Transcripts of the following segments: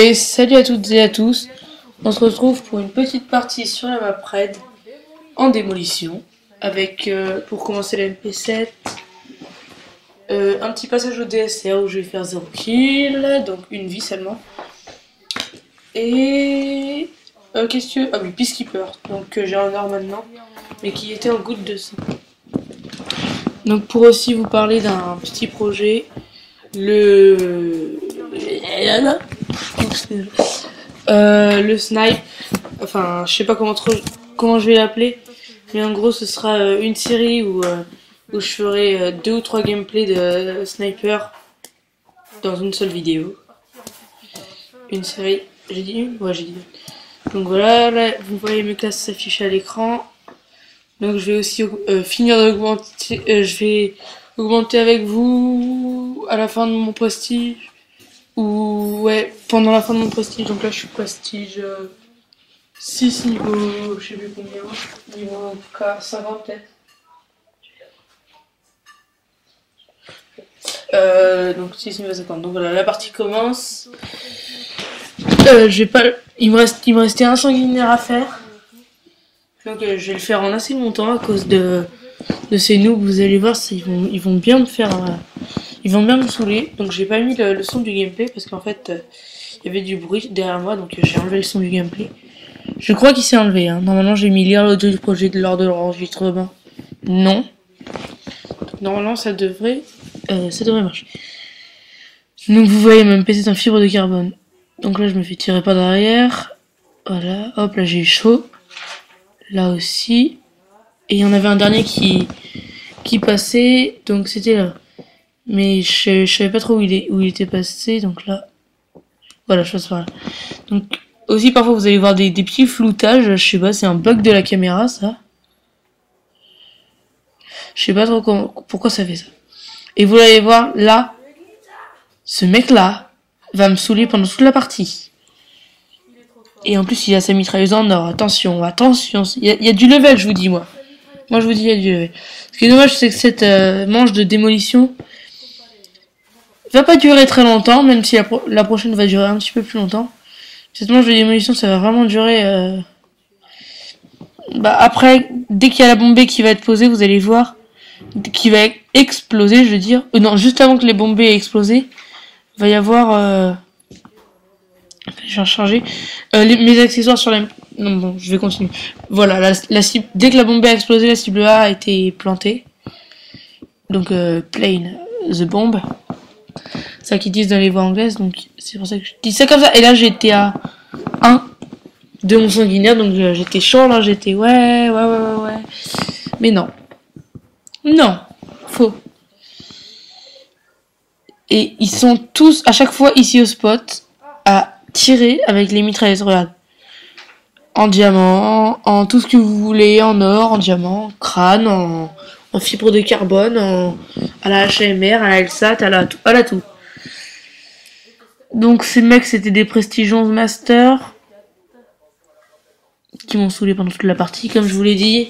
Et salut à toutes et à tous, on se retrouve pour une petite partie sur la map raid en démolition avec pour commencer la MP7 un petit passage au DSR où je vais faire 0 kill, donc une vie seulement, et qu'est-ce que... ah oui, Peacekeeper, donc j'ai un or maintenant mais qui était en goutte de sang. Donc pour aussi vous parler d'un petit projet, le snipe, enfin je sais pas comment je vais l'appeler, mais en gros ce sera une série où je ferai 2 ou 3 gameplays de sniper dans une seule vidéo. Une série, j'ai dit une? Ouais, j'ai dit une. Donc voilà, là vous voyez mes classes s'afficher à l'écran. Donc je vais aussi finir d'augmenter, je vais augmenter avec vous à la fin de mon prestige. Ou ouais, pendant la fin de mon prestige. Donc là je suis prestige 6 niveau, je sais plus combien, niveau 50 peut-être. Donc 6 niveau 50. Donc voilà, la partie commence. Je vais pas, il me restait un sanguinaire à faire. Donc je vais le faire en assez longtemps à cause de ces noobs. Vous allez voir, ils vont bien me faire, ils vont bien me saouler. Donc j'ai pas mis le son du gameplay parce qu'en fait il y avait du bruit derrière moi, donc j'ai enlevé le son du gameplay. Je crois qu'il s'est enlevé. Hein. Normalement j'ai mis lire l'audio du projet lors de l'enregistrement. Non. Normalement ça devrait marcher. Donc vous voyez même PC en fibre de carbone. Donc là je me fais tirer pas derrière. Voilà, hop là j'ai eu chaud. Là aussi. Et il y en avait un dernier qui passait, donc c'était là. Mais je savais pas trop où il était passé, donc là. Voilà, je passe par là. Donc aussi parfois vous allez voir des petits floutages, je sais pas, c'est un bug de la caméra ça. Je sais pas trop pourquoi ça fait ça. Et vous allez voir là, ce mec là va me saouler pendant toute la partie. Et en plus il a sa mitrailleuse en or, attention, attention, il y a du level, je vous dis moi. Moi je vous dis il y a du level. Ce qui est dommage c'est que cette manche de démolition va pas durer très longtemps, même si la prochaine va durer un petit peu plus longtemps. Cette manche de démolition ça va vraiment durer après, dès qu'il y a la bombée qui va être posée, vous allez voir, qui va exploser, je veux dire. Non, juste avant que les bombées aient explosé, il va y avoir je vais recharger mes accessoires sur la... Non bon, je vais continuer. Voilà, la cible, dès que la bombe a explosé, la cible A a été plantée. Donc plane the bomb. C'est ça qu'ils disent dans les voix anglaises, donc c'est pour ça que je dis ça comme ça. Et là j'étais à 1 de mon sanguinaire, donc j'étais chaud là, j'étais ouais. Mais non. Non, faux. Et ils sont tous à chaque fois ici au spot à tirer avec les mitrailleuses, regarde. En diamant, en tout ce que vous voulez, en or, en diamant, en crâne, en fibre de carbone, à la HMR, à la LSAT, à la tout. Donc ces mecs c'était des Prestige 11 Master qui m'ont saoulé pendant toute la partie, comme je vous l'ai dit.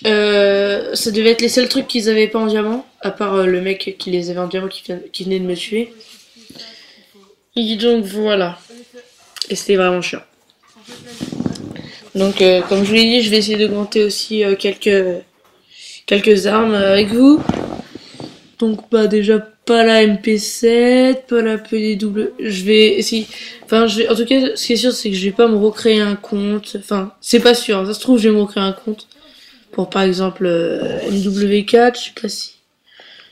Ça devait être les seuls trucs qu'ils avaient pas en diamant, à part le mec qui les avait en diamant qui venait de me tuer. Et donc voilà. Et c'était vraiment chiant. Donc comme je vous l'ai dit, je vais essayer d'augmenter aussi quelques armes avec vous. Donc déjà pas la MP7, pas la PDW. Je vais essayer. Enfin en tout cas ce qui est sûr c'est que je vais pas me recréer un compte. Enfin c'est pas sûr, ça se trouve je vais me recréer un compte. Pour par exemple MW4, je sais pas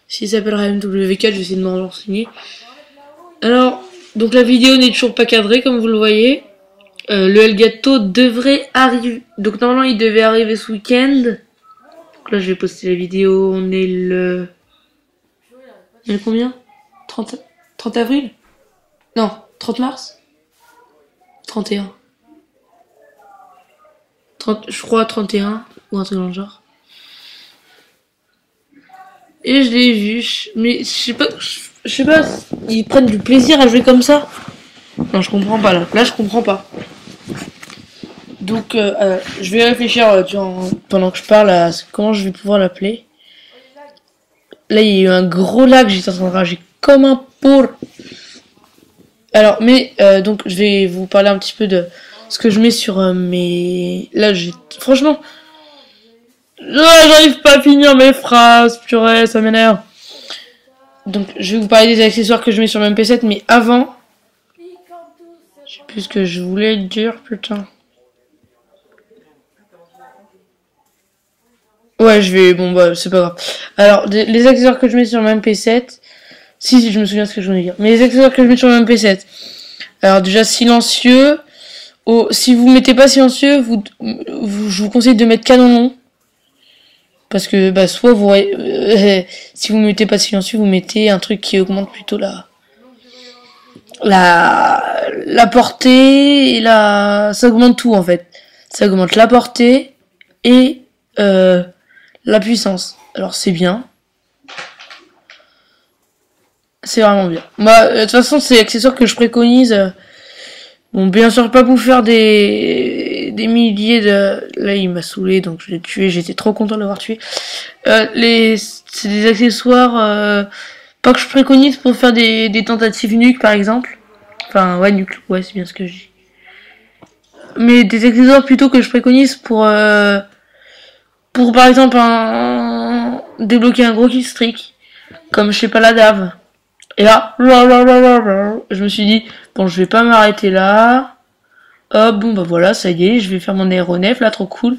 s'il s'appellera MW4, je vais essayer de m'en renseigner. Alors, donc la vidéo n'est toujours pas cadrée comme vous le voyez. Le Elgato devrait arriver. Donc normalement il devait arriver ce week-end. Donc là je vais poster la vidéo, on est le... Il y a combien 30 avril? Non, 30 mars 31. 30, je crois 31 ou un truc dans le genre. Et je l'ai vu, mais je sais pas, ils prennent du plaisir à jouer comme ça. Non, je comprends pas là. Là, je comprends pas. Donc, je vais réfléchir pendant que je parle à comment je vais pouvoir l'appeler. Là, il y a eu un gros lag, j'étais en train de rager comme un pour. Alors, donc je vais vous parler un petit peu de ce que je mets sur mes... Là, franchement, j'arrive pas à finir mes phrases, purée, ça m'énerve. Donc, je vais vous parler des accessoires que je mets sur mon MP7, mais avant... Je sais plus ce que je voulais dire, putain. Ouais, bon, bah, c'est pas grave. Alors, les accessoires que je mets sur mon MP7... Si, je me souviens ce que je voulais dire. Mais les accessoires que je mets sur mon MP7... Alors, déjà, silencieux... si vous mettez pas silencieux, je vous conseille de mettre canon long. Parce que, bah, soit vous... si vous mettez pas silencieux, vous mettez un truc qui augmente plutôt la portée et ça augmente tout, en fait. Ça augmente la portée et la puissance. Alors, c'est bien. C'est vraiment bien. Moi, de toute façon, c'est l'accessoire que je préconise. Bon, bien sûr, pas pour faire des milliers de... Là, il m'a saoulé, donc je l'ai tué. J'étais trop content de l'avoir tué. C'est des accessoires... pas que je préconise pour faire des tentatives nuque, par exemple. Enfin, ouais, nuque. Ouais, c'est bien ce que je dis. Mais des accessoires plutôt que je préconise pour par exemple, débloquer un gros killstreak. Comme, je sais pas, la dave. Et là, je me suis dit, bon, je vais pas m'arrêter là. Hop, bon, bah voilà, ça y est, je vais faire mon aéronef, là, trop cool.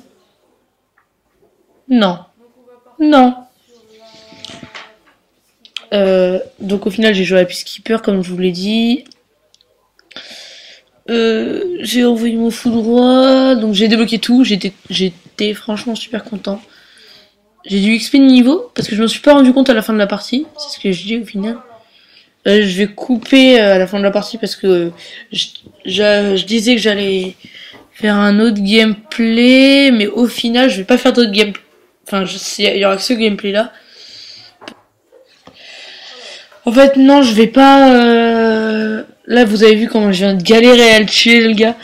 Non. Non. Donc au final, j'ai joué à Peacekeeper, comme je vous l'ai dit. J'ai envoyé mon fou droit, donc j'ai débloqué tout. J'étais franchement super content. J'ai du XP de niveau, parce que je me suis pas rendu compte à la fin de la partie. C'est ce que je dis au final. Je vais couper à la fin de la partie parce que je disais que j'allais faire un autre gameplay, mais au final je vais pas faire d'autres gameplay. Enfin, il y aura que ce gameplay là. En fait, non, je vais pas. Là, vous avez vu comment je viens de galérer à le tuer, le gars.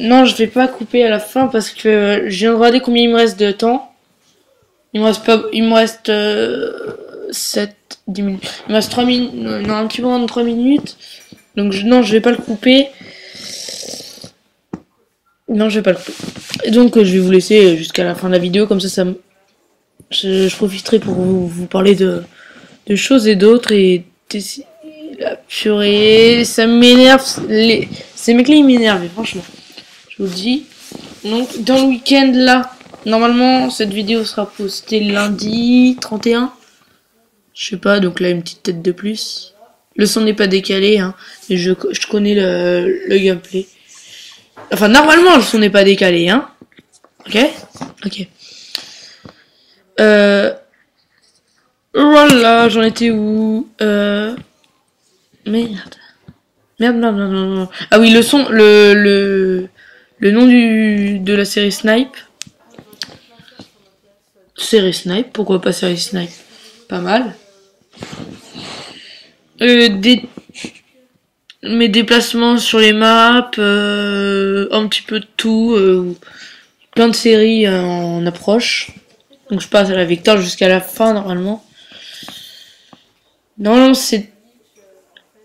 Non, je vais pas couper à la fin parce que je viens de regarder combien il me reste de temps. Il me reste 7, 10 minutes. Il me reste 3 minutes, non, un petit peu moins de 3 minutes. Donc, non, je vais pas le couper. Non, je vais pas le couper. Et donc, je vais vous laisser jusqu'à la fin de la vidéo. Comme ça je profiterai pour vous parler de choses et d'autres. Et la purée, ça m'énerve. Ces mecs-là, ils m'énervent, franchement. Je vous le dis. Donc, dans le week-end, là, normalement, cette vidéo sera postée lundi 31. Je sais pas, donc là, une petite tête de plus. Le son n'est pas décalé, hein. Et je connais le gameplay. Enfin, normalement, le son n'est pas décalé, hein. Ok. Voilà, j'en étais où Merde. Non. Ah oui, le son, le nom de la série Snipe. Série Snipe, pourquoi pas série Snipe? Pas mal. Mes déplacements sur les maps, un petit peu de tout, plein de séries en approche. Donc je passe à la victoire jusqu'à la fin normalement. Non, c'est...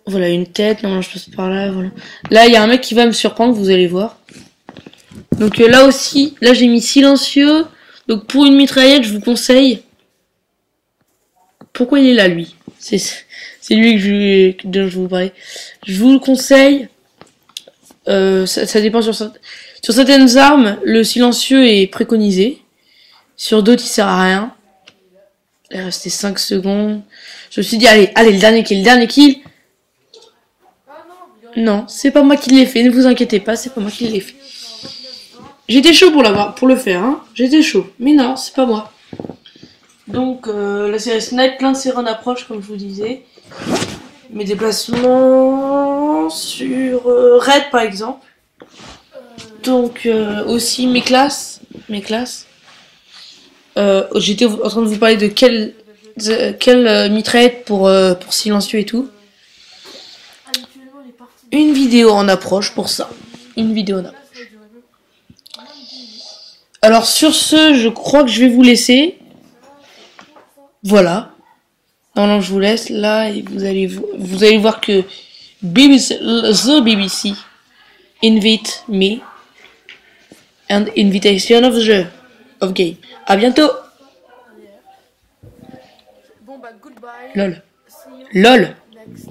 Voilà, une tête, non, je passe par là, voilà. Là, il y a un mec qui va me surprendre, vous allez voir. Donc là aussi, là j'ai mis silencieux. Donc pour une mitraillette, je vous conseille... Pourquoi il est là, lui? C'est lui dont je vous parlais. Je vous le conseille. Ça dépend sur certaines armes, le silencieux est préconisé. Sur d'autres, il sert à rien. Il est resté 5 secondes. Je me suis dit, allez, le dernier kill. Non, c'est pas moi qui l'ai fait, ne vous inquiétez pas, c'est pas moi qui l'ai fait. J'étais chaud pour le faire, hein. J'étais chaud. Mais non, c'est pas moi. Donc, la série Snipe, plein de séries en approche, comme je vous disais. Mes déplacements sur Raid, par exemple. Donc, aussi mes classes. J'étais en train de vous parler de quelle mitraillette pour silencieux et tout. Une vidéo en approche pour ça. Alors, sur ce, je crois que je vais vous laisser. Voilà. Non, je vous laisse là et vous allez voir que BBC, the BBC invite me and invitation of the of game. À bientôt. Bon bah goodbye. Lol. See you Lol. next.